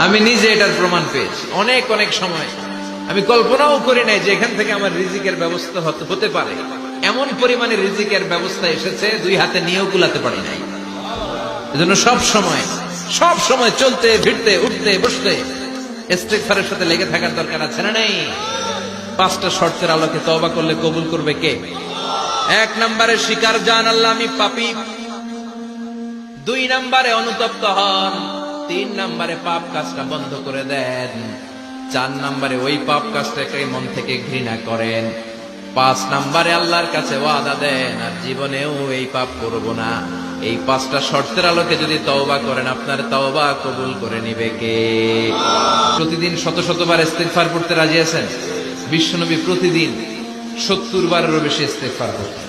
আমি নিজে এটার প্রমাণ পেয়েছি। অনেক অনেক সময় আমি কল্পনাও করি নাই যে এখান থেকে আমার রিজিকের ব্যবস্থা হতে পারে। এমন পরিমাণে রিজিকের ব্যবস্থা এসেছে, দুই হাতে নিয়েও কুলাতে পারি নাই। এজন্য সব সময় চলতে ফিরতে উঠতে বসতে ইস্তিগফারের সাথে লেগে থাকার দরকার আছে না নাই? 5টা শর্তের আলোকে তওবা করলে কবুল করবে কে? 1 নম্বরে স্বীকার জান আল্লাহ আমি পাপী, 2 নম্বরে অনুতপ্ত হন, 3 নম্বরে পাপ কাজটা বন্ধ করে দেন, 4 নম্বরে ওই পাপ কাজটাকে মন থেকে ঘৃণা করেন, 5 নম্বরে আল্লাহর কাছে ওয়াদা দেন আর জীবনেও এই পাপ করব না। এই 5টা শর্তের আলোকে যদি তওবা করেন, আপনার তওবা কবুল করে নিবে কে? প্রতিদিন শত শতবার ইস্তিগফার করতে রাজি আছেন? বিশ্বনবী প্রতিদিন 70 বারেরও বেশি ইস্তিগফার করতেন।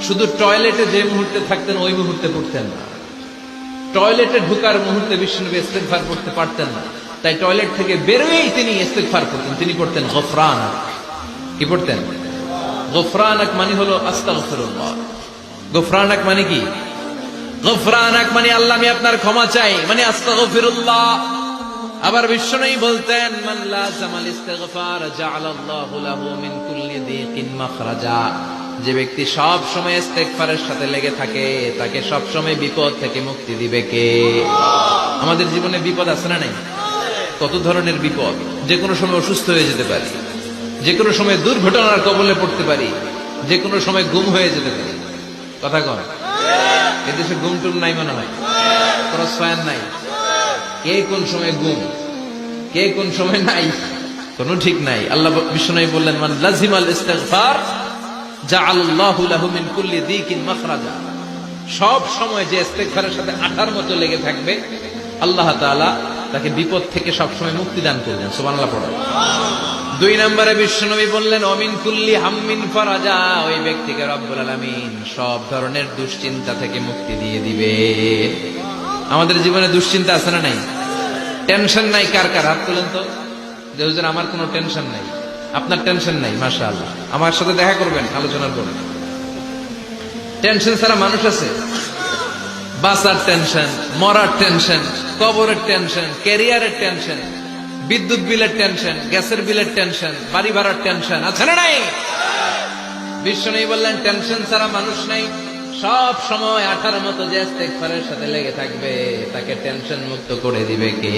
শুধু টয়লেটে যে মুহূর্তে থাকতেন ওই মুহূর্তে পড়তেন না। টয়লেটে ঢোকার মুহূর্তে বিশ্বনবী ইস্তিগফার করতে পারতেন না, তাই টয়লেট থেকে বেরোয়েই তিনি ইস্তিগফার করতেন। তিনি পড়তেন গফরানাক। কি পড়তেন? গফরানাক মানে হলো আস্তাগফিরুল্লাহ। গফরানাক মানে কি? গফরানাক মানে আল্লাহ আমি আপনার ক্ষমা চাই, মানে আস্তাগফিরুল্লাহ। আবার বিশ্বনবী বলতেন মান লাযামাল ইস্তিগফার জাআলাল্লাহু লাহু মিন কুল্লি দীকিন মাখরাজা। যে ব্যক্তি সব সময় ইস্তিগফারের সাথে লেগে থাকে তাকে সব সময় বিপদ থেকে মুক্তি দিবে কে? আমাদের জীবনে বিপদ আছে না নাই? কত ধরনের বিপদ! যে কোনো সময় অসুস্থ হয়ে যেতে পারি, যে কোনো সময় দুর্ঘটনার কবলে পড়তে পারি, যে কোনো সময় গুম হয়ে যেতে পারি। কথা কন, এদেশে গুম টুম নাই মনে হয়, ক্রস ফায়ার নাই। কে কোন সময় গুম, কে কোন সময় নাই, কোনো ঠিক নাই। আল্লাহ বিশ্বনবী বললেন মান লাজিমাল ইস্তিগফার জাআলাল্লাহু লাহু মিন কুল্লি দীকিন মাখরাজা। সব সময় যে ইস্তিগফারের সাথে আঠার মতো লেগে থাকবে, আল্লাহ তাআলা তাকে বিপদ থেকে সব সময় মুক্তি দান করবেন। সুবহানাল্লাহ পড়ো। 2 নম্বরে বিশ্বনবী বললেন অমিন কুল্লি হাম্মিন ফারাজা। ওই ব্যক্তিকে রব্বুল আলামিন সব ধরনের দুশ্চিন্তা থেকে মুক্তি দিয়ে দিবে। আমাদের জীবনে দুশ্চিন্তা আছে না নাই? টেনশন নাই কার কার? হাত তুলেন তো। যে হুজুর আমার কোনো টেনশন নাই। আপনার টেনশন নাই, মাশাআল্লাহ। আমার সাথে দেখা করবেন, আলোচনা করবেন। টেনশন ছাড়া মানুষ আছে? বাসার টেনশন, মরার টেনশন, কবরের টেনশন, ক্যারিয়ারের টেনশন, বিদ্যুৎ বিলের টেনশন, গ্যাসের বিলের টেনশন, বাড়ি ভাড়ার টেনশন আছে না নাই? বিশ্বনবী বললেন টেনশন ছাড়া মানুষ নাই। সব সময় আঠার মতো যে ইস্তিগফারের সাথে লেগে থাকবে তাকে টেনশন মুক্ত করে দিবে কে?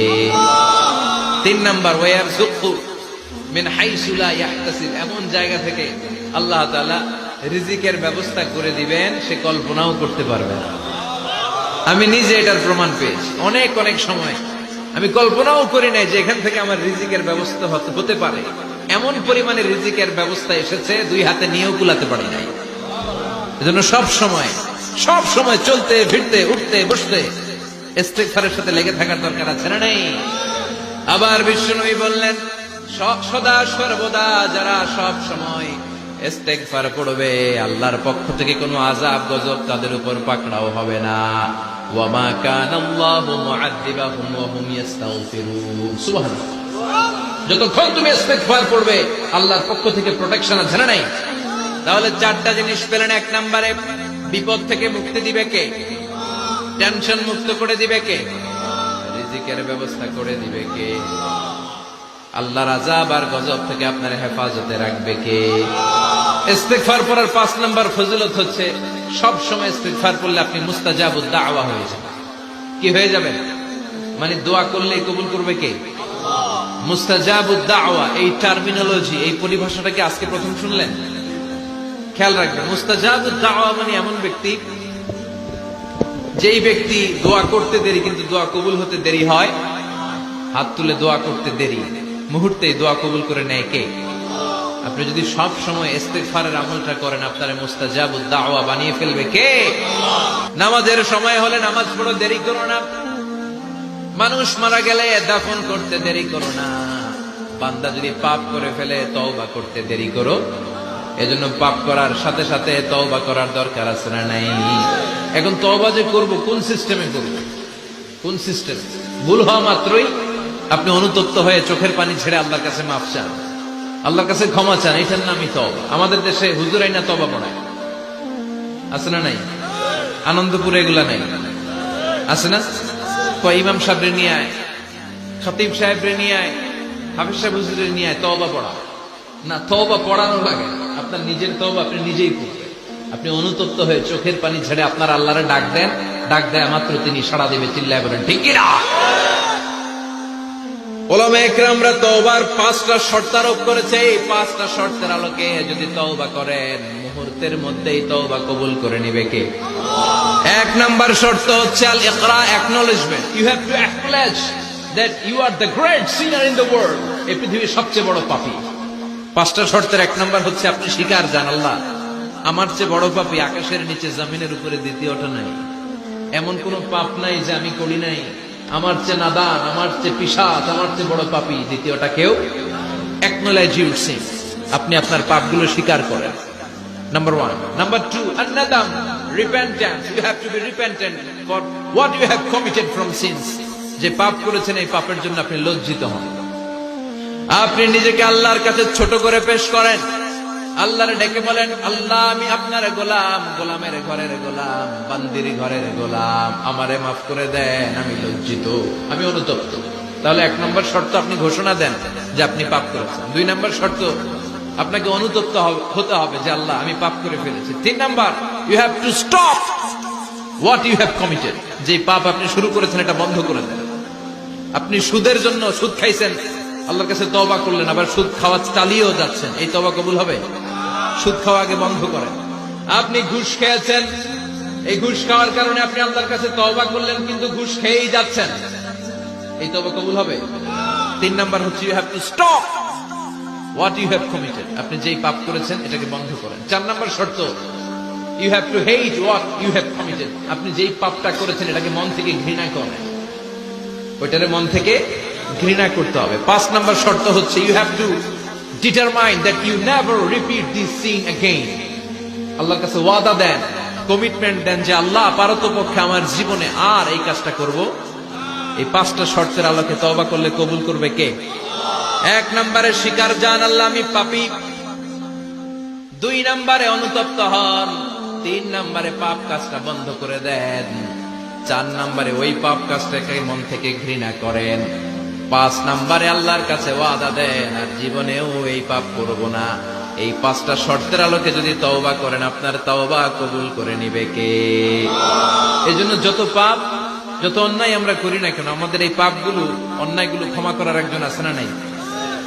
3 নাম্বার ওয়ারযুকহু মিন হাইসু লা ইয়াহতাসিব। এমন জায়গা থেকে আল্লাহ তাআলা রিজিকের ব্যবস্থা করে দিবেন সে কল্পনাও করতে পারবে না। আমি নিজে এটার প্রমাণ পেয়েছি। অনেক অনেক সময় আমি কল্পনাও করি নাই যে এখান থেকে আমার রিজিকের ব্যবস্থা হতে পারে। এমন পরিমাণে রিজিকের ব্যবস্থা এসেছে, 2 হাতে নিয়েও কুলাতে পারি নাই। এজন্য সব সময় চলতে ফিরতে উঠতে বসতে ইস্তিগফারের সাথে লেগে থাকার দরকার আছে না নাই? আবার বিশ্বনবী বললেন সদা সর্বদা যারা সব সময় ইস্তিগফার পড়বে আল্লাহর পক্ষ থেকে কোনো আযাব গজব তাদের উপর পাকড়াও হবে না। ওয়া মা কানাল্লাহু মুআযযিবাহুম ওয়া হুম ইস্তাগফিরুন। সুবহানাল্লাহ। যতক্ষণ তুমি ইস্তিগফার পড়বে আল্লাহর পক্ষ থেকে প্রোটেকশন আছে না নাই? তাহলে 4টা জিনিস পেলেন। 1 নম্বরে বিপদ থেকে মুক্তি দিবে কে? টেনশন মুক্ত করে দিবে কে? রিজিকের ব্যবস্থা করে দিবে কে? আল্লাহর আযাব আর গজব থেকে আপনার হেফাজতে রাখবে কে? ইস্তিগফার পড়ার 5 নম্বর ফজিলত হচ্ছে সব সময় ইস্তিগফার পড়লে আপনি মুস্তাজাবুদ দাওয়া হয়ে যাবেন। কি হয়ে যাবেন? মানে দোয়া করলেই কবুল করবে কে? মুস্তাজাবুদ দাওয়া। এই টার্মিনোলজি, এই পরিভাষাটা কি আজকে প্রথম শুনলেন? খেয়াল রাখবেন, মুস্তাজাবুদ দাওয়া মানে এমন ব্যক্তি যেই ব্যক্তি দোয়া করতে দেরি কিন্তু দোয়া কবুল হতে দেরি হয়। হাত তুলে দোয়া করতে দেরি, মুহূর্তেই দোয়া কবুল করে নেয় কে? আপনি যদি সব সময় ইস্তিগফারের আমলটা করেন আপনার মুস্তাজাবুদ দাওয়া বানিয়ে ফেলবে কে? নামাজের সময় হলে নামাজ পড়ো, দেরি করো না। মানুষ মারা গেলে দাফন করতে দেরি করো না। বান্দা যদি পাপ করে ফেলে তওবা করতে দেরি করো। এজন্য পাপ করার সাথে সাথে তওবা করার দরকার আছে না নাই? এখন তওবা যে করব কোন সিস্টেমে করব? কোন সিস্টেম? ভুল হওয়া মাত্রই আপনি অনুতপ্ত হয়ে চোখের পানি ছেড়ে আল্লাহর কাছে মাফ চান, আল্লাহর কাছে ক্ষমা চান। এটার নামই তওবা। আমাদের দেশে হুজুরাই না তওবা পড়ায়, আছে না নাই? আনন্দপুরে এগুলা নাই, আছে না? কয় ইমাম সাহেব নিয়ে আয়, খতিব সাহেবরে নিয়ে আয়, হাফিজ সাহেব হুজুরে নিয়ে আয়, তওবা পড়া না, তওবা পড়ানো লাগে না। আপনার নিজের তওবা আপনি নিজেই পড়বেন। আপনি অনুতপ্ত হয়ে চোখের পানি ছেড়ে আপনার আল্লাহরে ডাক দেন, ডাক দেয় মাত্র তিনি সাড়া দেবে। চিল্লায় বলেন ঠিক কি না? ওলামায়ে কেরামরা তওবার 5টা শর্ত আরোপ করেছে। এই 5টা শর্তের আলোকে যদি তওবা করেন, মুহূর্তের মধ্যেই তওবা কবুল করে নিবে কে? 1 নাম্বার শর্ত হচ্ছে আল ইকরা, acknowledgement. You have to acknowledge that you are the great sinner in the world. এই পৃথিবীর সবচেয়ে বড় পাপী। 5টা শর্তের 1 নাম্বার হচ্ছে আপনি স্বীকার জান, আল্লাহ আমার চেয়ে বড় পাপী আকাশের নিচে জমিনের উপরে দ্বিতীয়টা নাই। এমন কোন পাপ নাই যে আমি করি নাই। আমার চেয়ে নাদান, আমার চেয়ে পিশাচ, আমার চেয়ে বড় পাপী দ্বিতীয়টা কেউ। অ্যাকনলেজ ইউর সিন, আপনি আপনার পাপগুলো স্বীকার করেন। নাম্বার 1। নাম্বার 2, আন-নাদাম, repentance. You have to be repentant for what you have committed from sins. যে পাপ করেছেন এই পাপের জন্য আপনি লজ্জিত হন। আপনি নিজেকে আল্লাহর কাছে ছোট করে পেশ করেন, আল্লাহরে ডেকে বলেন, আল্লাহ আমি আপনার গোলাম, গোলামের ঘরের গোলাম, বান্দির ঘরের গোলাম, আমারে মাফ করে দেন, আমি লজ্জিত, আমি অনুতপ্ত। তাহলে 1 নম্বর শর্ত আপনি ঘোষণা দেন যে আপনি পাপ করেছেন। 2 নম্বর শর্ত আপনাকে অনুতপ্ত হতে হবে যে আল্লাহ আমি পাপ করে ফেলেছি। 3 number, you have to stop what you have committed. যে পাপ আপনি শুরু করেছেন এটা বন্ধ করে দেন। আপনি সুদের জন্য সুদ খাইছেন, আল্লাহর কাছে তওবা করলেন, আবার সুদ খাওয়া চালিয়েও যাচ্ছেন, এই তওবা কবুল হবে? সুদ খাওয়া আগে বন্ধ করেন। আপনি ঘুষ খেয়েছেন, এই ঘুষ খাওয়ার কারণে আপনি আল্লাহর কাছে তওবা করলেন, কিন্তু ঘুষ খেয়েই যাচ্ছেন, এই তওবা কবুল হবে? 3 নাম্বার হচ্ছে you have to stop what you have committed. আপনি যেই পাপ করেছেন এটাকে বন্ধ করেন। 4 নাম্বার শর্ত, you have to hate what you have committed. আপনি যেই পাপটা করেছেন এটাকে মন থেকে ঘৃণা করেন, ওইটারে মন থেকে ঘৃণা করতে হবে। 5 নাম্বার শর্ত হচ্ছে you have to determine that you never repeat this sin again. আল্লাহর কাছে ওয়াদা দেন, কমিটমেন্ট দেন যে আল্লাহ পারতপক্ষে আমার জীবনে আর এই কাজটা করব। এই 5টা শর্তের আলোকে তওবা করলে কবুল করবে কে? 1 নম্বরে স্বীকার জান, আল্লাহ আমি পাপী। 2 নম্বরে অনুতপ্ত হন। 3 নম্বরে পাপ কাজটা বন্ধ করে দেন। 4 নম্বরে ওই পাপ কাজটাকে মন থেকে ঘৃণা করেন। 5 নম্বরে আল্লাহর কাছে ওয়াদা দেন আর জীবনেও এই পাপ করব না। এই 5টা শর্তের আলোকে যদি তওবা করেন, আপনার তওবা কবুল করে নিবে কে? এজন্য যত পাপ, যত অন্যায় আমরা করি না কেন, আমাদের এই পাপগুলো, অন্যায়গুলো ক্ষমা করার একজন আছে না নাই?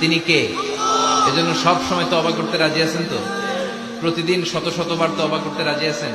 তিনি কে? এজন্য সব সময় তওবা করতে রাজি আছেন তো? প্রতিদিন শত শতবার তওবা করতে রাজি আছেন?